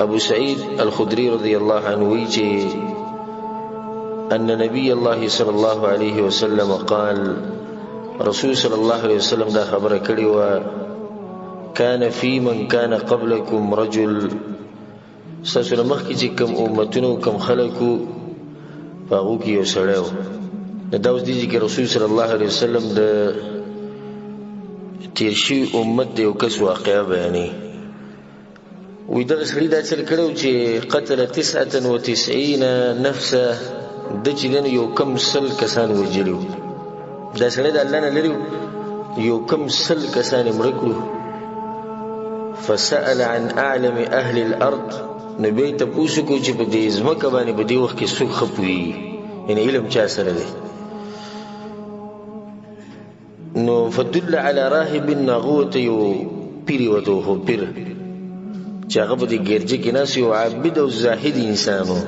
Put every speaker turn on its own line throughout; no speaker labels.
ابو سعید الخدری رضی الله عنه وی چې ان نبی الله صلی الله علیه وسلم قال رسول صلی الله علیه وسلم دا خبره کړې و كان في من كان قبلكم رجل ساسو مخکې چې کوم امتونو کوم خلکو هغه کې یو سړی و دا اوس دي چې رسول صلی الله علیه وسلم د تیر شوي امت د یو کس واقعه بیانوي وی دغه سړي دا چل کړی و چې قتل 99 نفسه د چې دنو یو کم سل کسان وژلي و دا سړی د الله نه لري یو کم سل کسان یې مړه کړو فسأل عن اعلم اهل الارض نو بیا یې تپوس وکړو چې په دې ځمکه باندې په دې وخت کې څوک ښه پوهېږي یعنې علم چا سره دی نو فدل على راهب نو هغه ورته یو پیر یې ورته وښو پیر چې هغه په دې ګرجه کې ناست یو عابد او زاهد انسان و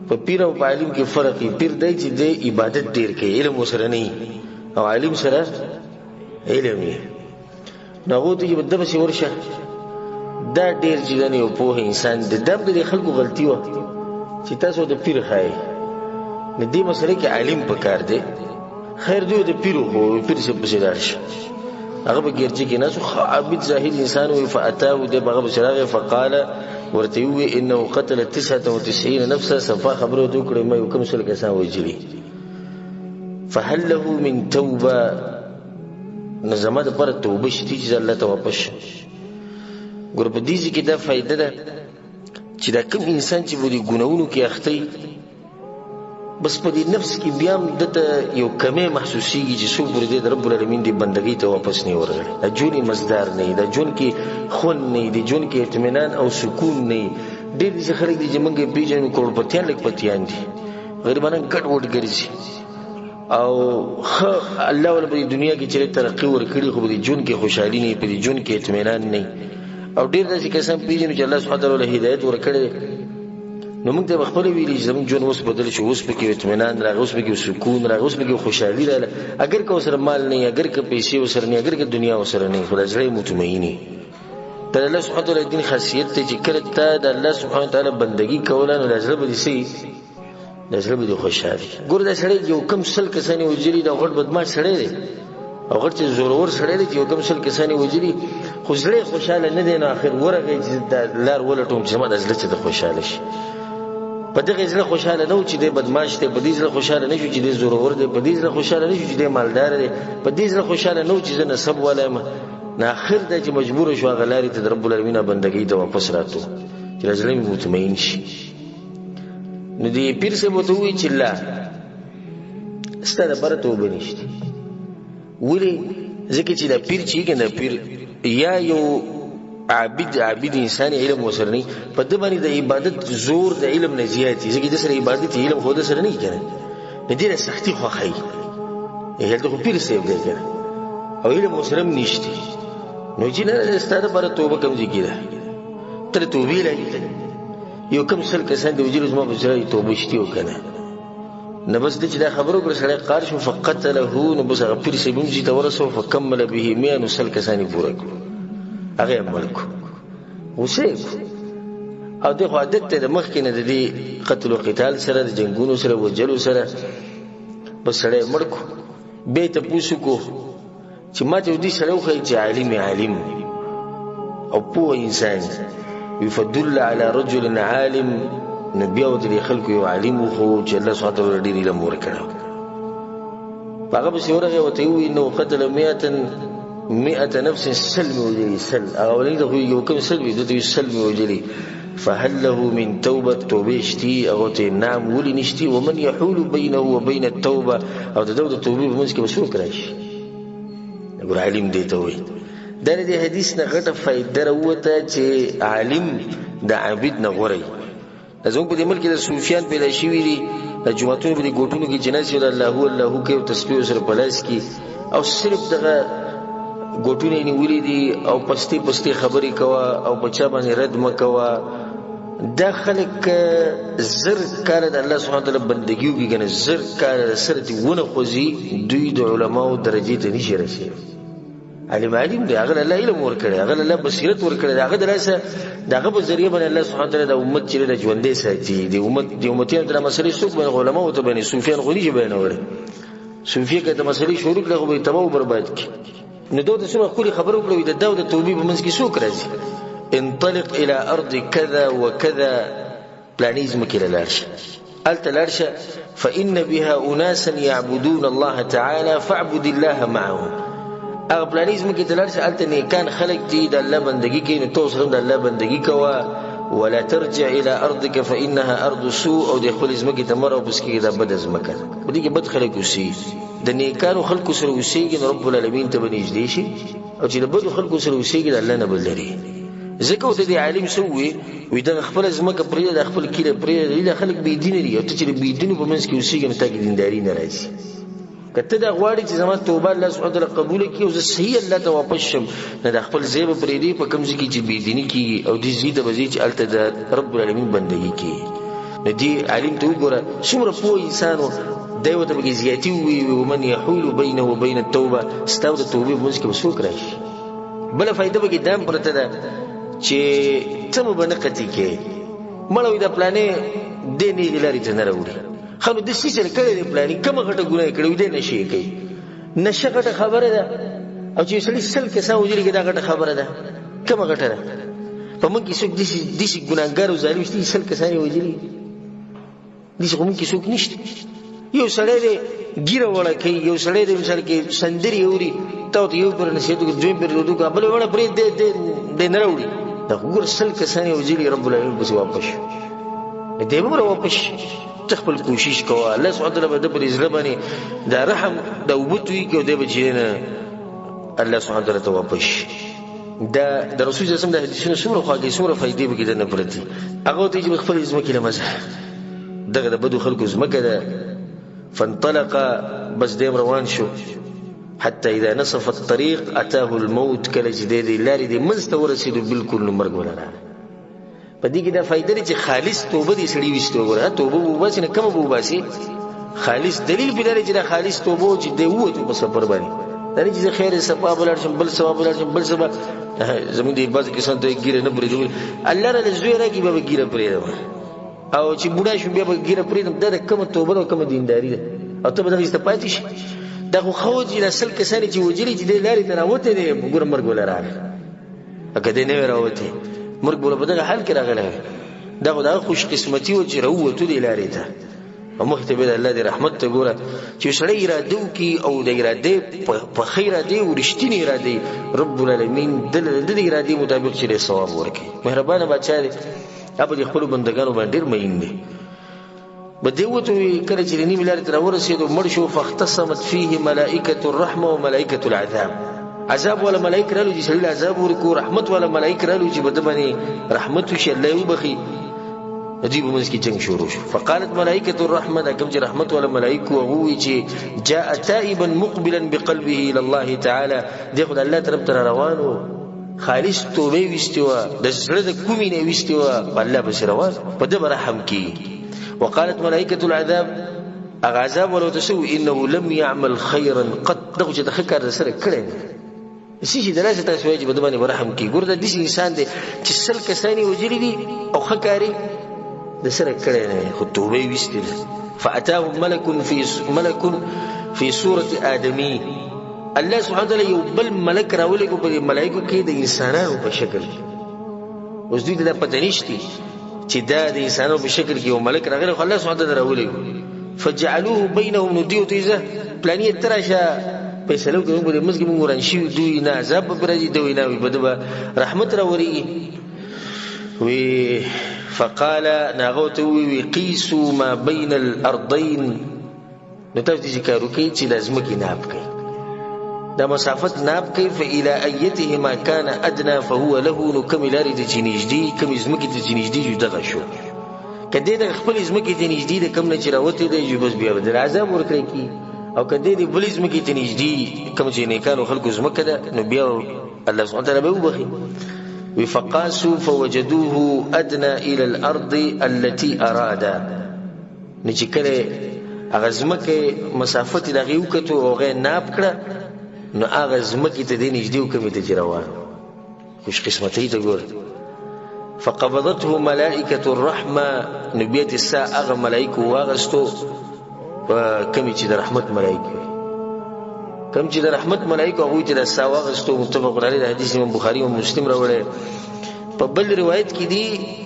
په پیر او په عالم کې فرق یې پیر دی چې دی عبادت ډېر کوي علم ورسره نه او عالم سره علم یې نو هغه ورته چې ده پسې ورشه دا ډېر چې دی یو پوه انسان دی دا هم د خلکو غلطي وه چې تاسو د پیر ښایي نو دې مسله کې عالم پکار دی خیر دوی د پیرو خو پیر سے پسې لاړ شه هغه په ګرجه کې ناست عابد زاهد انسان وی فاتاه د هغه پسې راغی فقال ورته وی انه قتل 99 نفسا صفا خبره وکړه ما یو کوم څه کسان وجلی فهل له من توبه نظمت پر توبه شتي چې الله ته واپس ګور په دې کې دا فائدہ ده چې دا کوم انسان چې په دې ګناونو کې اخته بس په دې نفس کې بیا دته یو کمه محسوسيږي چې څو پر دې رب العالمین دې بندګۍ ته واپس نه ورغړي دا جوني مزدار نه دا جون کې خون نه دی جون کې اطمینان او سکون نه ډېر دي خلک دي چې موږ پیژنو کروڑپتیان لک پتیان دي غریبانه ګډ وډ ګرځي او الله ول په دنیا کې چې ترقی ورکړي خو په جون کې خوشحالي نه په جون کې اطمینان نه او ډېر دي کسان پیژنو چې الله سبحانه وتعالى هدایت ورکړي نو موږ ته خپل ویلي چې زموږ ژوند اوس بدل شو اوس پکې اطمینان راغی اوس پکې سکون راغی اوس پکې خوشحالي راغله اگر که سره مال نه اگر که پیسې وسره نه اگر که دنیا وسره نه خدای زړه مطمئنی ته الله سبحانه وتعالى دین خاصیت ته چې کړه ته د الله سبحانه وتعالى بندگی کول نو لازم به سي لازم به خوشحالي ګور دا سړی یو کم سل کسانی وجري دا غټ بدمعش سړی دی او غټ زورور سړی دی چې یو کم سل کسانی وجري خو زړه خوشاله نه دی نو اخر ورغی چې لار ولټوم چې ما د زړه ته خوشاله شي په دغه ځله خوشاله نه و چې د بدمعش دی په دې ځله خوشاله نه شو چې د زورور دی په دې ځله خوشاله نه شو چې د مالدار دی په دې ځله خوشاله نه و چې زه نسب والایم نه اخر دی چې مجبور شو هغه لارې ته د رب العالمین بندګۍ ته واپس راتو چې زړه مې مطمئن شي نو دې پیر صاحب ورته ووایي چې لا ستا دپاره توبه نشته ولې ځکه چې دا پیر چې کنه پیر یا یو عابد انسان علم وسره نه په د باندې د عبادت زور د علم نه زیاتی ځکه د سره عبادت علم خو د سره نه کېږي د دې سختي خو خی هله ته پیر سیب دی کنه او علم وسره نشته نو چې نه ستاره پر توبه کوم ځای کېده تر توبې لای یو کم سل کسان د وجود ما بچره توبه شتي وکنه نه بس د چې دا خبرو پر سره قار شو فقتله نو بس هغه پیر سیب هم چې تورسو فکمل به 100 سل کسان پورا کړ هغه ملک وسیب او د عادت ته د مخ کې نه د قتل او قتال سره د جنگونو سره وجلو سره بس سره ملک به ته پوښو کو چې ما ته دې سره خو چې عالم او پوه انسان يفضل على رجل عالم نبي او د خلکو یو عالم خو چې الله سبحانه وتعالى ډیر علم ورکړو هغه به سورغه وته وي نو قتل 100 نفس سلم وجلي سل اولين ده یو کوم سلم ده سلم وجلي فهل له من توبه توبشتي او ته نعم ولي نشتي ومن يحول بينه وبين التوبه او ده توبه په منځ کې وسو کړی ګور عالم دی ته وي دا د حدیث نه غټه فائدہ وروته چې عالم د عابد نه غوري زموږ په دې ملک د صوفیان پیدا شوي دي د جمعتونو په دې ګوټونو کې جناز الله کې تسبیح سره پلاس کی او صرف دغه ګوټونه نیولې دي او پستی خبرې کوا او بچا باندې رد مکوا دا خلک زر کار د الله سبحانه وتعالى بندګیو کې کنه زر کار سره دی ونه خوځي دوی د علماو درجه ته نشي رسي عالم دی، هغه الله علم ورکړي، هغه الله بصیرت ورکړي، هغه دراسه دغه په ذریعہ باندې الله سبحانه وتعالی د امت چې د ژوندې ساتي، د امتیانو د مسلې څوک باندې علماء او ته باندې صوفیان غونی چې بیانوي. صوفیه کې د مسلې شروع کړه خو به تباہ او برباد کی. نو دوی ته څومره خوري خبرو کړو د داود د توبې په منځ کې څوک راځي؟ انطلق الى ارض كذا وكذا، پلانیزم کې لارشه الته لارشه، فان بها اناسا يعبدون الله تعالى فاعبد الله معهم. هغه پلانیزم کې لارشه الته نیکان خلق دي د الله بندگی کوي، نو تاسو هم د الله بندگی کوه. ولا ترجع الى ارضك فانها ارض سوء، او د خپل ځمکې ته مر او بس کې دا بد ځمکه ده، دې کې بد خلک اوسي، د نیکانو خلکو سره اوسېږي نو رب العالمین ته بنږدې شي، او چې د بدو خلکو سره اوسېږي د الله نه بل لري. ځکه ته دې عالم سوې وي د خپل ځمکه پرې د خپل کلی پرې د خلک بې دین لري، او ته چې بې دین په منځ کې اوسېږي نو تا کې دینداري نه راځي. کته دا غواړي چې زما توبه الله سبحانه وتعالی قبول کړي او زه صحیح الله ته واپس شم، نه د خپل ځای په پرې دی په کوم ځای کې چې بې دیني کیږي او دې ځای ته وځي چې الته د رب العالمین بندګي کوي. نو دې عالم ته وګوره څومره پوه انسان و، دی ورته پکې زیاتي ووایي ومن یحول بینه وبین التوبه، ستا د توبې په منځ کې به څوک راشي؟ بله فایده پکې دا هم پرته ده چې ته مو به نه قطع کوې، مړه وي دا پلانې دې نیغې لارې ته نه راوړي. خانو د سی سره کړی دی پلانې کومه غټه ګناه کړې وي دی نشې کوي، نشه غټه خبره ده، او چې سړي سل کسان وجلي کې دا غټه خبره ده، کومه غټه ده؟ په موږ کې څوک داسې ګناهګار او ظالم شته سل کسان یې وجلي، داسې خو موږ کې څوک نشته. یو سړی دی ګیره وړه کوي، یو سړی دی مثال کې سندرې اوري، تا ورته یو پر نصیحت وکړي، دویم پر رد وکړه، بله وړه پرې دی نه راوړي. دا خو ګوره سل کسان یې وجلي، رب العالمین پسې واپس شو، دی به واپس شي. ته خپل کوشش کوه، الله سبحانه وتعالی به د پر زړه باندې دا رحم د اوبو توی کې او دی به چې نه الله سبحانه وتعالی ته واپس شي. دا د رسول صلی الله علیه وسلم د حدیثونو څومره خواږه څومره فایدې پکې درنه پرتې. هغه ته چې خپل ځمکې له مزه دغه د بدو خلکو ځمکه ده. فانطلق، بس دیم روان شو، حتى اذا نصف الطريق اتاه الموت، کله چې دې لارې دې منځ ته ورسېدو بالکل نو مرګ ولاړه. په دې کې دا فائدہ لري چې خالص توبه دې سړي وستو وره، توبه وباسي نه کوم وباسي، خالص دلیل په دې چې دا خالص توبه چې دې وته په سفر باندې دا چې خیر ثواب ولرشم بل ثواب ولرشم بل ثواب. زموږ دې بعض کسان ته ګیره نه پرېږدي، الله را زوی راکې به ګیره پرېږدم، او چې بوډا شم بیا به ګیره پرېږدم. دا کوم توبه او کوم دینداری ده، او ته به دغه استپاتې شي. دا خو خوځي رسل کسان چې وجري چې دې لارې ته راوته دي ګور مرګ ولراغه، اګه دې نه راوته مرګ بوله په دغه حال کې راغلی. دا خو د خوش قسمتي و چې راووتو دې لارې ته، او مخې ته به د الله دې رحمت ته ګوره چې سړی اراده وکړي او د ارادې په ښه ارادې او رښتینې ارادې رب العالمین د دې ارادې مطابق چې دې ثواب ورکړي. مهربانه بادشاه دی، هغه د خپلو بندګانو باندې ډېر مین دی. به دې وته کله چې نیمې لارې ته راورسېدو مړ شو، فاختصمت فيه ملائکة الرحمه وملائکة العذاب. عذاب ولا ملائک رالو چې سړي عذاب ورکو، رحمت ولا ملائک رالو چې بده باندې رحمت وشي الله یې وبخي. عجیب منځ کې جنگ شروع شو. فقالت ملائکة الرحمه، دا کوم چې رحمت ولا ملائک وو چې جاء تائبا مقبلا بقلبه الى الله تعالی، دغه د الله طرف ته روانو، خالص توبه وستوا، د زړه د کومې نه وستوا، الله به روان په دې رحم کې. وقالت ملائکة العذاب، اغذاب ولو تسو انه لم يعمل خيرا قط، دغه چې د خکر سره کړي شي دراسه تاسو واجب د باندې برحم کی. ګور د دې انسان دی چې سل کسانی وجری دي او خکاری د سره کړي نه، خو توبه وستل. فاتاه ملك في صوره ادمي، الله سبحانه وتعالى یو بل ملک راولېږي په ملائکو کې د انسانانو په شکل. اوس دوی ته پته نشته چې دا د انسانانو په شکل کې یو ملک راغلی، خو الله سبحانه وتعالى راولېږي. فجعلوه بينهم، ندیو تیزه پلانیه تراشه فیصلو کوي په دې مسګي مونږ ورانشي دوی نه عذاب به راځي، دوی نه وي بده رحمت راوري. وی فقال ناغوت وی قيسوا ما بين الارضين، نو تاسو دې کارو کوي چې لازم کې ناب کوي، دا مسافت ناب کوي. فإلى أيتهما كان أدنى فهو له، نو کم لارې د جنیجدي کم زمکې د جنیجدي دغه شو. کدی د خپل زمکې د جنیجدي د کم نه چروته دی بس بیا د عذاب ورکړي کی، او کدی د بل زمکې د جنیجدي کم چې نه کانو خلکو زمکه ده، نو بیا الله سبحانه وتعالى به وبخي. وفقاسوا فوجدوه أدنى إلى الأرض التي أراد، نو چې کله هغه زمکه مسافت دغه وکړو او غي ناب کړه، نو هغه ځمکې ته دی نږدې و کومې ته چې روان خوش قسمتۍ ته ګوره فقبضته ملائکة الرحمه نو بیا دې سا هغه ملایکو واغستو کومې چې د رحمت ملایکې کوم چې د رحمت ملایکو هغوی ته د سا واغستو متفق علیه د حدیث امام بخاري او مسلم راوړی په بل روایت کې دی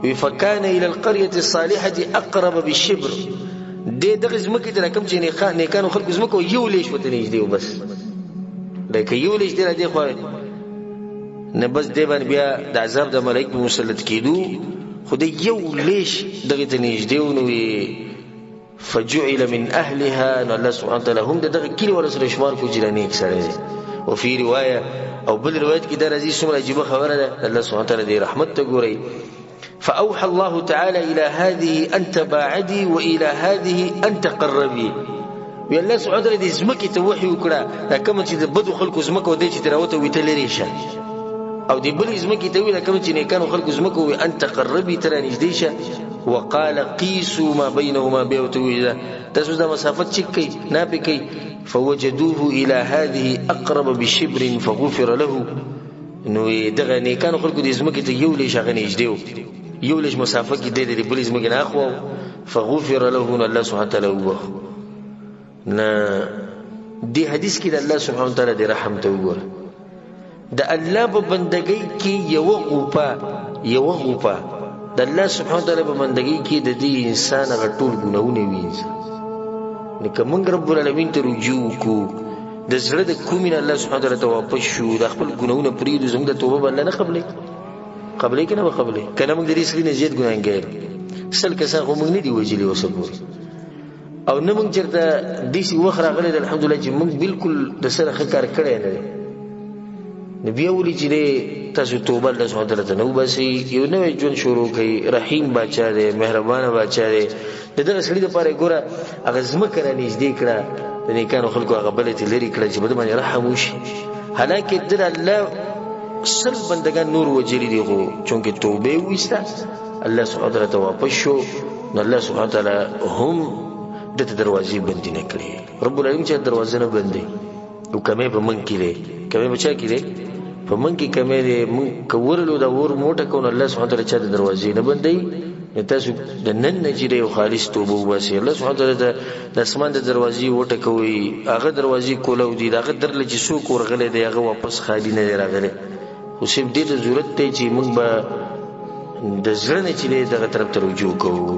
فكان الى القريه الصالحه اقرب بالشبر دغه ځمکې ته کوم چې نیکانو خلکو ځمکو یو لیش وته نږدې و بس لکه یو لیش دی را دی خو نه بس دی باندې بیا د عذاب د ملائکه مسلط کېدو خو د یو لیش دغه ته نږدې و نو فجعل من اهلها نو الله سبحانه وتعالى هم دغه کلی ور سره شمار کو چې نیک سره او فی روایه او بل روایت کې دا راځي څومره عجیبه خبره ده الله سبحانه وتعالى دې رحمت ته ګوري فأوحى الله تعالى إلى هذه أن تباعدي وإلى هذه أن تقربي وی الله سبحانه وتعالى دې زمکه ته وحی وکړه دا کوم چې د بدو خلکو زمکه ودی چې دراوته وی تلری شه او دې بل زمکه ته وی دا کوم چې نیکانو خلکو زمکه وی ان تقربي تر نږدې شه وقال قيسوا ما بينهما بيوتوي تاسو دا مسافت چک کی ناپی کی فوجدوه الى هذه اقرب بشبر فغفر له نو دغه نیکانو خلکو دې زمکه ته یو لې شغه نږدې یو لږ مسافه کې د دې بل زمکه نه اخو فغفر له الله سبحانه وتعالى وبخ نه دی حدیث کې د الله سبحانه وتعالى د رحم ته وګوره د الله په بندګۍ کې یو غوپا د الله سبحانه وتعالى په بندګۍ کې د دې انسان غټول ګناونه وینځ نو کوم رب العالمین ته رجوع کو د زړه د کومین الله سبحانه وتعالى ته واپس شو د خپل ګناونه پریږدو زموږ د توبه الله نه قبلې کنه به قبلې کنه موږ د دې سړي نه زیات ګناهګار سل کسان خو موږ نه دی وجلی وسپور او نه موږ چرته دې وخت راغلی الحمدلله چې موږ بالکل د سره کار کړی نه دی نبی اولی چې تاسو توبه الله سبحانه وتعالى ته نو بس یو نوې ژوند شروع کړئ رحیم بچا دی مهربان بچا دی دغه سړي لپاره ګوره هغه زمکه را نږدې کړه د نیکانو خلکو هغه بلې لري کړه چې بده باندې رحم وشي حالانکه در الله سل بندگان نور وجری دی خو چونکه توبه وستا الله سبحانه وتعالى ته واپس شو نو الله سبحانه وتعالى هم د دروازې بندي نه کړې رب العالمین چې دروازه نه بندي او کمه په من کې لري کمه بچا کې لري په من کې کمه لري من کورلو دا ور موټه کون الله سبحانه وتعالى چې دروازې نه بندي تاسو د نن نجری او خالص توبه واسي الله سبحانه وتعالى د اسمان د دروازې وټه کوي هغه دروازې کولو دي هغه درل چې سو کورغله دی هغه واپس خالی نه راغله خو سیم دې ته ضرورت دی چې موږ به د زړه نه چې دغه طرف ته رجوع کوو